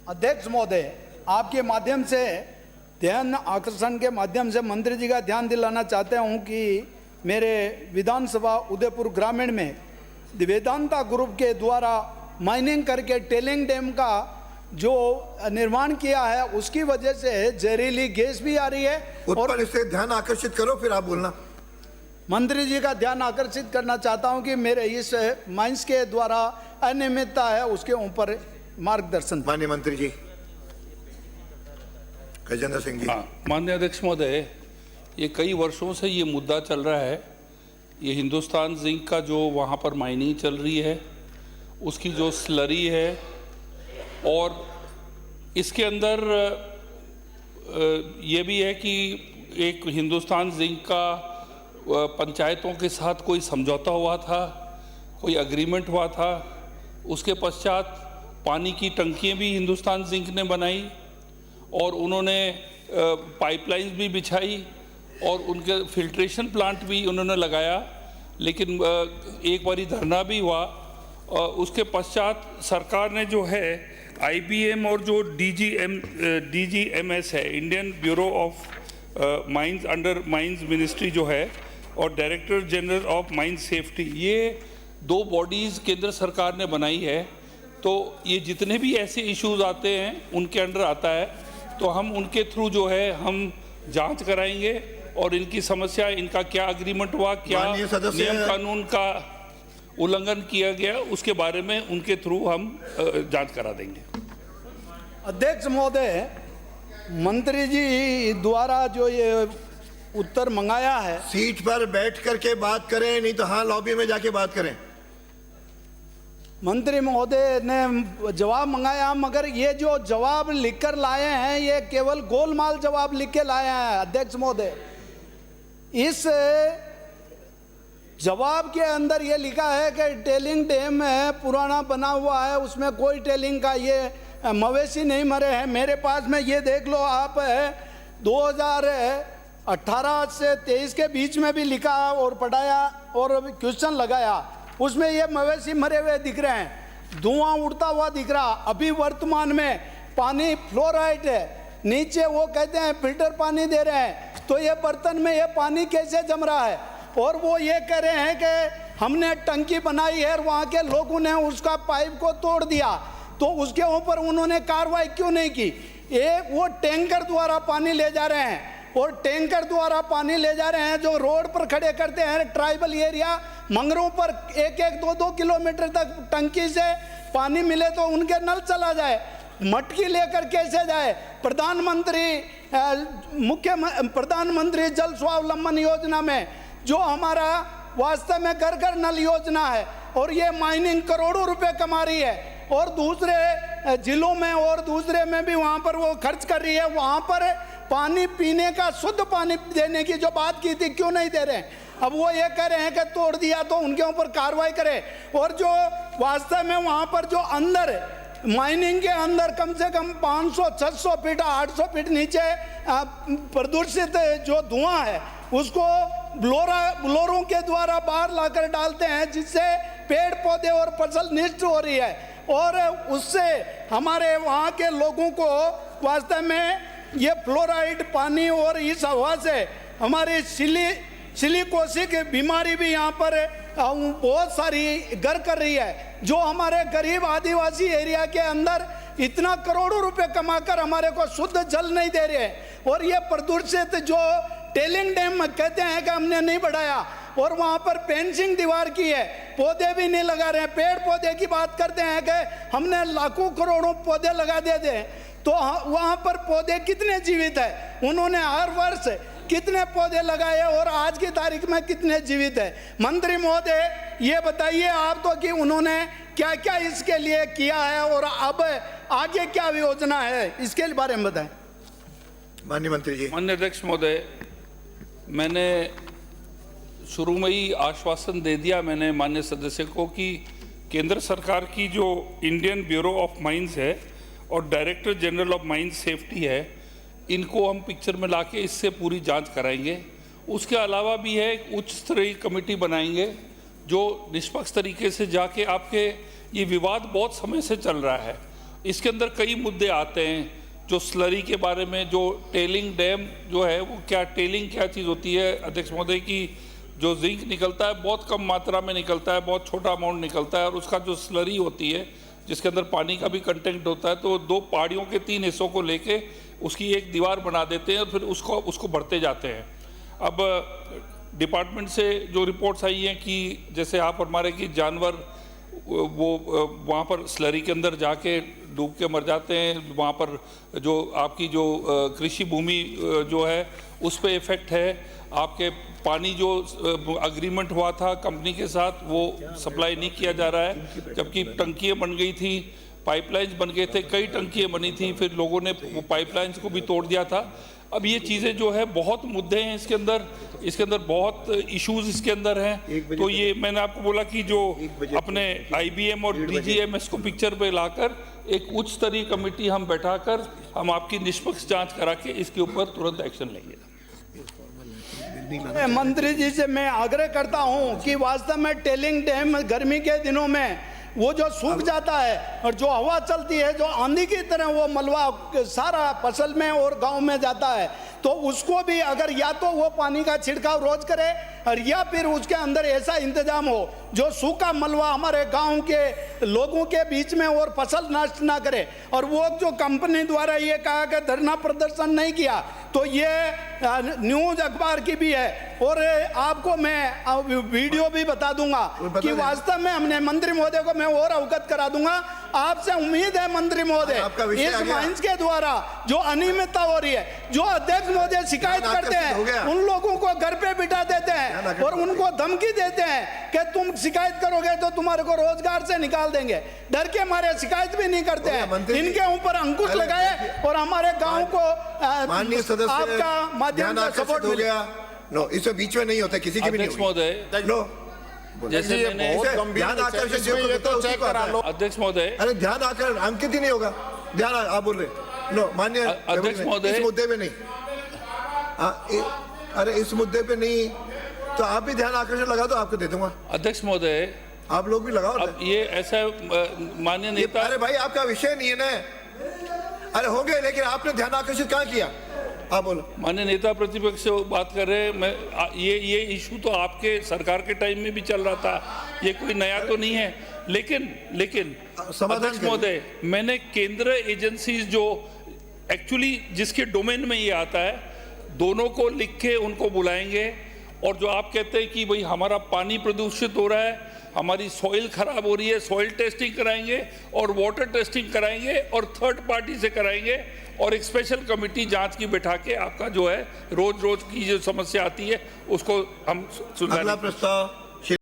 अध्यक्ष महोदय, आपके माध्यम से ध्यान आकर्षण के माध्यम से मंत्री जी का ध्यान दिलाना चाहता हूं कि मेरे विधानसभा उदयपुर ग्रामीण में वेदांता ग्रुप के द्वारा माइनिंग करके टेलिंग डैम का जो निर्माण किया है उसकी वजह से जहरीली गैस भी आ रही है। और इससे ध्यान आकर्षित करो, फिर आप बोलना। मंत्री जी का ध्यान आकर्षित करना चाहता हूं कि मेरे इस माइंस के द्वारा अनियमितता है उसके ऊपर मार्गदर्शन। माननीय मंत्री जी गजेंद्र सिंह जी। माननीय अध्यक्ष महोदय, ये कई वर्षों से ये मुद्दा चल रहा है। ये हिंदुस्तान जिंक का जो वहाँ पर माइनिंग चल रही है उसकी जो स्लरी है, और इसके अंदर ये भी है कि एक हिंदुस्तान जिंक का पंचायतों के साथ कोई समझौता हुआ था, कोई एग्रीमेंट हुआ था। उसके पश्चात पानी की टंकियाँ भी हिंदुस्तान जिंक ने बनाई और उन्होंने पाइपलाइंस भी बिछाई और उनके फिल्ट्रेशन प्लांट भी उन्होंने लगाया। लेकिन एक बारी धरना भी हुआ। उसके पश्चात सरकार ने जो है IBM और जो DGMS है, Indian bureau of mines under mines ministry जो है, और director general of mines safety, ये दो बॉडीज़ केंद्र सरकार ने बनाई है। तो ये जितने भी ऐसे इश्यूज आते हैं उनके अंडर आता है, तो हम उनके थ्रू जो है हम जांच कराएंगे और इनकी समस्या, इनका क्या एग्रीमेंट हुआ, क्या नियम कानून का उल्लंघन किया गया, उसके बारे में उनके थ्रू हम जांच करा देंगे। अध्यक्ष महोदय, मंत्री जी द्वारा जो ये उत्तर मंगाया है, सीट पर बैठ करके बात करें, नहीं तो हाँ लॉबी में जाके बात करें। मंत्री महोदय ने जवाब मंगाया, मगर ये जो जवाब लिखकर लाए हैं ये केवल गोलमाल जवाब लिख के लाए हैं। अध्यक्ष महोदय, इस जवाब के अंदर ये लिखा है कि टेलिंग डैम है, पुराना बना हुआ है, उसमें कोई टेलिंग का ये मवेशी नहीं मरे हैं। मेरे पास में ये देख लो आप, 2018 से 23 के बीच में भी लिखा और पढ़ाया और क्वेश्चन लगाया, उसमें ये मवेशी मरे हुए दिख रहे हैं, धुआं उड़ता हुआ दिख रहा। अभी वर्तमान में पानी फ्लोराइड है, नीचे वो कहते हैं फिल्टर पानी दे रहे हैं, तो ये बर्तन में ये पानी कैसे जम रहा है? और वो ये कह रहे हैं कि हमने टंकी बनाई है और वहाँ के लोगों ने उसका पाइप को तोड़ दिया, तो उसके ऊपर उन्होंने कार्रवाई क्यों नहीं की? एक वो टैंकर द्वारा पानी ले जा रहे हैं, और टैंकर द्वारा पानी ले जा रहे हैं जो रोड पर खड़े करते हैं ट्राइबल एरिया मंगरों पर, 1-2 किलोमीटर तक टंकी से पानी मिले तो उनके नल चला जाए, मटकी लेकर कैसे जाए? प्रधानमंत्री जल स्वावलंबन योजना में जो हमारा वास्तव में घर घर नल योजना है, और ये माइनिंग करोड़ों रुपए कमा रही है, और दूसरे जिलों में और दूसरे में भी वहाँ पर वो खर्च कर रही है, वहाँ पर पानी पीने का शुद्ध पानी देने की जो बात की थी क्यों नहीं दे रहे हैं? अब वो ये कह रहे हैं कि तोड़ दिया तो उनके ऊपर कार्रवाई करे, और जो वास्तव में वहाँ पर जो अंदर माइनिंग के अंदर कम से कम 500-600 फीट 800 फीट नीचे प्रदूषित जो धुआं है उसको ब्लोरों के द्वारा बाहर लाकर डालते हैं, जिससे पेड़ पौधे और फसल नष्ट हो रही है, और उससे हमारे वहाँ के लोगों को वास्तव में ये फ्लोराइड पानी और इस हवा से हमारी सिलिकोसिस की बीमारी भी यहाँ पर बहुत सारी गर कर रही है, जो हमारे गरीब आदिवासी एरिया के अंदर इतना करोड़ों रुपए कमाकर हमारे को शुद्ध जल नहीं दे रहे हैं। और ये प्रदूषित जो टेलिंग डैम कहते हैं कि हमने नहीं बढ़ाया, और वहाँ पर फेंसिंग दीवार की है, पौधे भी नहीं लगा रहे हैं। पेड़ पौधे की बात करते हैं कि हमने लाखों करोड़ों पौधे लगा देते हैं, तो वहाँ पर पौधे कितने जीवित है? उन्होंने हर वर्ष कितने पौधे लगाए और आज की तारीख में कितने जीवित है? मंत्री महोदय, ये बताइए आप तो कि उन्होंने क्या क्या इसके लिए किया है और अब आगे क्या योजना है, इसके बारे में बताएं। माननीय मंत्री जी। माननीय अध्यक्ष महोदय, मैंने शुरू में ही आश्वासन दे दिया मैंने माननीय सदस्य को कि केंद्र सरकार की जो इंडियन ब्यूरो ऑफ माइंस है और director general of mines safety है, इनको हम पिक्चर में लाके इससे पूरी जांच कराएंगे। उसके अलावा भी है एक उच्च स्तरीय कमेटी बनाएंगे जो निष्पक्ष तरीके से जाके आपके ये विवाद बहुत समय से चल रहा है, इसके अंदर कई मुद्दे आते हैं, जो स्लरी के बारे में, जो टेलिंग डैम जो है वो क्या, टेलिंग क्या चीज़ होती है अध्यक्ष महोदय की, जो जिंक निकलता है बहुत कम मात्रा में निकलता है, बहुत छोटा अमाउंट निकलता है, और उसका जो स्लरी होती है जिसके अंदर पानी का भी कंटेंट होता है, तो 2 पहाड़ियों के 3 हिस्सों को लेके उसकी एक दीवार बना देते हैं और फिर उसको भरते जाते हैं। अब डिपार्टमेंट से जो रिपोर्ट्स आई हैं कि जैसे आप फरमा रहे कि जानवर वो वहाँ पर स्लरी के अंदर जाके डूब के मर जाते हैं, वहाँ पर जो आपकी जो कृषि भूमि जो है उस पे इफ़ेक्ट है, आपके पानी जो अग्रीमेंट हुआ था कंपनी के साथ वो सप्लाई नहीं किया जा रहा है, जबकि टंकियाँ बन गई थी, पाइपलाइंस बन गए थे, कई टंकियाँ बनी थी, फिर लोगों ने वो पाइपलाइंस को भी तोड़ दिया था। अब ये चीज़ें जो है बहुत मुद्दे हैं इसके अंदर बहुत इश्यूज इसके अंदर हैं। तो ये मैंने आपको बोला कि जो अपने IBM और DGMS को पिक्चर पे लाकर एक उच्च स्तरीय कमेटी हम बैठाकर हम आपकी निष्पक्ष जांच करा के इसके ऊपर तुरंत एक्शन लेंगे। मंत्री जी से मैं आग्रह करता हूं कि वास्तव में टेलिंग डैम गर्मी के दिनों में वो जो सूख जाता है और जो हवा चलती है, जो आंधी की तरह वो मलबा सारा फसल में और गांव में जाता है, तो उसको भी अगर या तो वो पानी का छिड़काव रोज करे और या फिर उसके अंदर ऐसा इंतजाम हो जो सूखा मलबा हमारे गांव के लोगों के बीच में और फसल नष्ट ना करे। और वो जो कंपनी द्वारा ये कहा कि धरना प्रदर्शन नहीं किया, तो ये न्यूज अखबार की भी है और आपको मैं वीडियो भी बता दूंगा कि वास्तव में हमने मंत्री महोदय को मैं और अवगत करा दूंगा। आपसे उम्मीद है मंत्री महोदय, इस माइंस के द्वारा जो अनियमितता हो रही है, जो अध्यक्ष महोदय शिकायत करते हैं, उन लोगों को घर पे बिठा देते हैं और उनको धमकी देते हैं कि तुम शिकायत करोगे तो तुम्हारे को रोजगार से निकाल देंगे, डर के मारे शिकायत भी नहीं करते हैं। इनके ऊपर अंकुश लगाए और हमारे गांव को माननीय सदस्य आपका माध्यम से सपोर्ट हो मिले। गया। नो, इसमें बीच में नहीं होता, किसी की भी नहीं अध्यक्ष होगी। महोदय, नो, जैसे मैंने ध्यान आकर्षण जो करता है उसी को आता है। अध्यक्ष महोदय, अरे ध्यान आकर्षण अंकित ही नहीं होगा, ध्यान आप बोल रहे। नो, माननीय अध्यक्ष महोदय, इस मुद्दे पे नहीं, अरे इस मुद्दे पे नहीं तो आप भी ध्यान आकर्षण लगा दो, आपको दे दूंगा। अध्यक्ष महोदय, आप लोग भी लगाओ। अब ये ऐसा माननीय नेता, अरे भाई आपका विषय नहीं है ना, अरे हो गए, लेकिन आपने ध्यान आकर्षित कहाँ किया, आप बोलो। माननीय नेता प्रतिपक्ष से बात कर रहे हैं, मैं ये इशू तो आपके सरकार के टाइम में भी चल रहा था, ये कोई नया तो नहीं है, लेकिन अध्यक्ष महोदय, मैंने केंद्र एजेंसीज जो एक्चुअली जिसके डोमेन में ये आता है, दोनों को लिख के उनको बुलाएंगे। और जो आप कहते हैं कि भाई हमारा पानी प्रदूषित हो रहा है, हमारी सॉइल खराब हो रही है, सॉइल टेस्टिंग कराएंगे और वाटर टेस्टिंग कराएंगे और थर्ड पार्टी से कराएंगे और एक स्पेशल कमेटी जांच की बैठा के आपका जो है रोज की जो समस्या आती है उसको हम सुधारेंगे। अगला प्रस्ताव।